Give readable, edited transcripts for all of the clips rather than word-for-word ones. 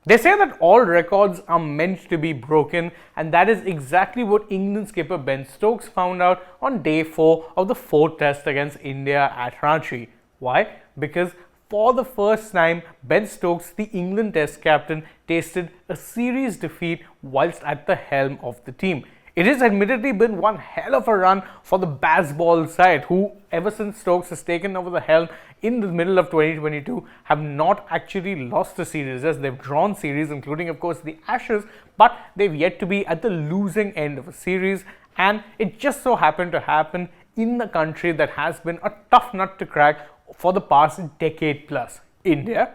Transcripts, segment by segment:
They say that all records are meant to be broken, and that is exactly what England skipper Ben Stokes found out on day 4 of the 4th test against India at Ranchi. Why? Because for the first time, Ben Stokes, the England test captain, tasted a series defeat whilst at the helm of the team. It has admittedly been one hell of a run for the Bazball side, who ever since Stokes has taken over the helm in the middle of 2022 have not actually lost a series. Yes, they've drawn series, including of course the Ashes, but they've yet to be at the losing end of a series, and it just so happened to happen in the country that has been a tough nut to crack for the past decade plus, India.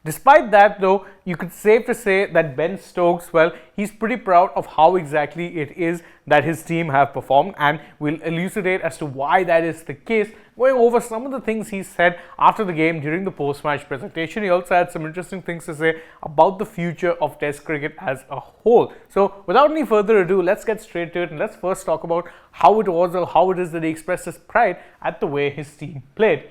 Despite that though, you could safe to say that Ben Stokes, well, he's pretty proud of how exactly it is that his team have performed, and we'll elucidate as to why that is the case, going over some of the things he said after the game during the post-match presentation. He also had some interesting things to say about the future of Test cricket as a whole. So without any further ado, let's get straight to it, and let's first talk about how it was or how it is that he expressed his pride at the way his team played.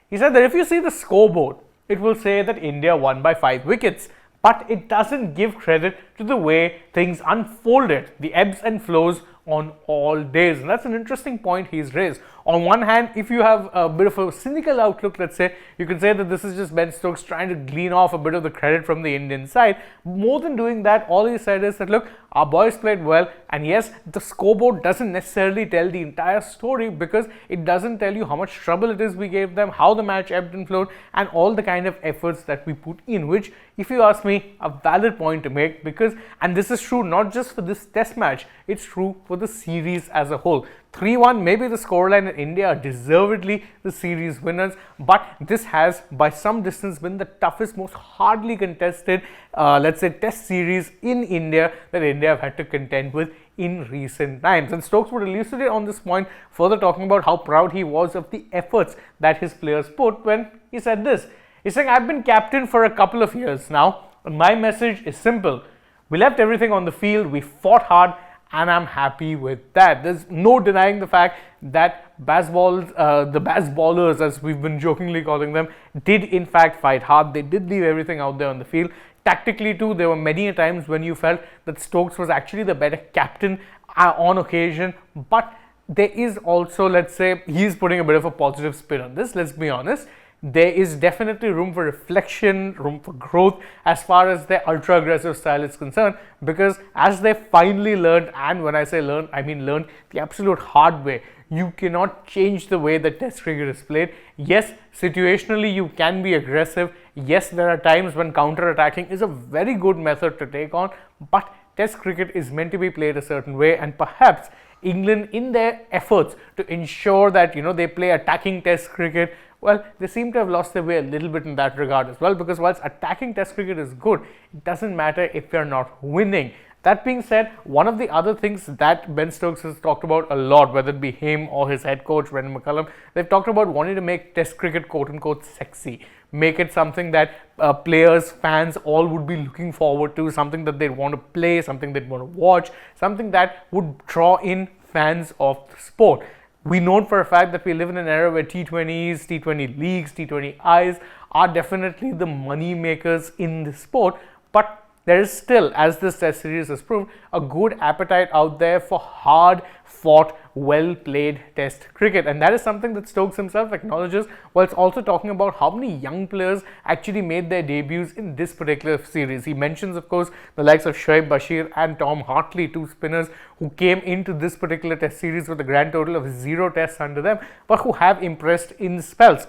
He said that if you see the scoreboard, it will say that India won by 5 wickets, but it doesn't give credit to the way things unfolded, the ebbs and flows on all days. And that's an interesting point he's raised. On one hand, if you have a bit of a cynical outlook, let's say, you can say that this is just Ben Stokes trying to glean off a bit of the credit from the Indian side. More than doing that, all he said is that, look, our boys played well, and yes, the scoreboard doesn't necessarily tell the entire story, because it doesn't tell you how much trouble it is we gave them, how the match ebbed and flowed, and all the kind of efforts that we put in, which, if you ask me, a valid point to make, because, and this is true not just for this test match, it's true for the series as a whole. 3-1, maybe the scoreline in India are deservedly the series winners, but this has by some distance been the toughest, most hardly contested, let's say, test series in India that India have had to contend with in recent times. And Stokes would elucidate on this point, further talking about how proud he was of the efforts that his players put when he said this. He's saying, I've been captain for a couple of years now, and my message is simple. We left everything on the field, we fought hard, and I'm happy with that. There's no denying the fact that the Bazballers, as we've been jokingly calling them, did in fact fight hard. They did leave everything out there on the field. Tactically too, there were many times when you felt that Stokes was actually the better captain on occasion, but there is also, let's say, he's putting a bit of a positive spin on this, let's be honest. There is definitely room for reflection, room for growth as far as their ultra-aggressive style is concerned, because as they finally learned, and when I say learned, I mean learned the absolute hard way, you cannot change the way that Test cricket is played. Yes, situationally you can be aggressive. Yes, there are times when counter-attacking is a very good method to take on, but Test cricket is meant to be played a certain way, and perhaps England, in their efforts to ensure that they play attacking Test cricket, well, they seem to have lost their way a little bit in that regard as well, because whilst attacking Test cricket is good, it doesn't matter if you're not winning. That being said, one of the other things that Ben Stokes has talked about a lot, whether it be him or his head coach, Brendan McCullum, they've talked about wanting to make Test cricket quote-unquote sexy, make it something that players, fans all would be looking forward to, something that they'd want to play, something they'd want to watch, something that would draw in fans of the sport. We know for a fact that we live in an era where T20s, T20 leagues, T20Is are definitely the money makers in the sport, but there is still, as this test series has proved, a good appetite out there for hard fought, well played Test cricket, and that is something that Stokes himself acknowledges, whilst also talking about how many young players actually made their debuts in this particular series. He mentions, of course, the likes of Shoaib Bashir and Tom Hartley, two spinners who came into this particular Test series with a grand total of 0 tests under them, but who have impressed in spells.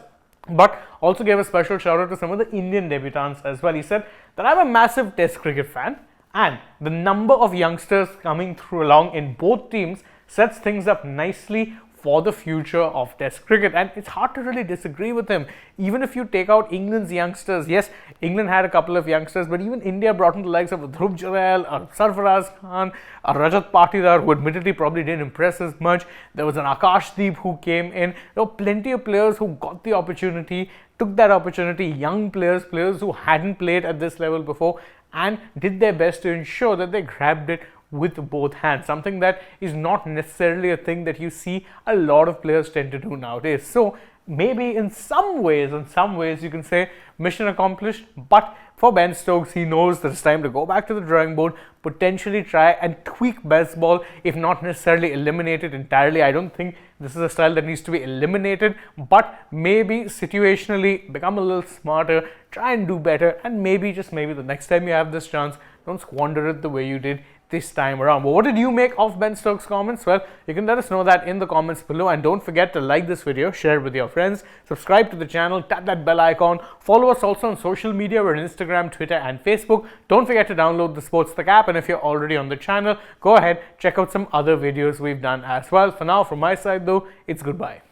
But also gave a special shout out to some of the Indian debutants as well. He said that I'm a massive Test cricket fan, and the number of youngsters coming through along in both teams sets things up nicely for the future of Test cricket, and it's hard to really disagree with him. Even if you take out England's youngsters, yes, England had a couple of youngsters, but even India brought in the likes of Dhruv Jurel, Sarfaraz Khan, Rajat Patidar, who admittedly probably didn't impress as much. There was an Akashdeep who came in. There were plenty of players who got the opportunity, took that opportunity, young players, players who hadn't played at this level before, and did their best to ensure that they grabbed it with both hands, something that is not necessarily a thing that you see a lot of players tend to do nowadays. So maybe in some ways you can say mission accomplished, but for Ben Stokes, he knows that it's time to go back to the drawing board, potentially try and tweak best ball, if not necessarily eliminate it entirely. I don't think this is a style that needs to be eliminated, but maybe situationally become a little smarter, try and do better, and maybe, just maybe, the next time you have this chance, don't squander it the way you did this time around. But what did you make of Ben Stokes' comments? Well, you can let us know that in the comments below, and don't forget to like this video, share it with your friends, subscribe to the channel, tap that bell icon, follow us also on social media. We're on Instagram, Twitter and Facebook. Don't forget to download the AajTak app, and if you're already on the channel, go ahead, check out some other videos we've done as well. For now, from my side though, it's goodbye.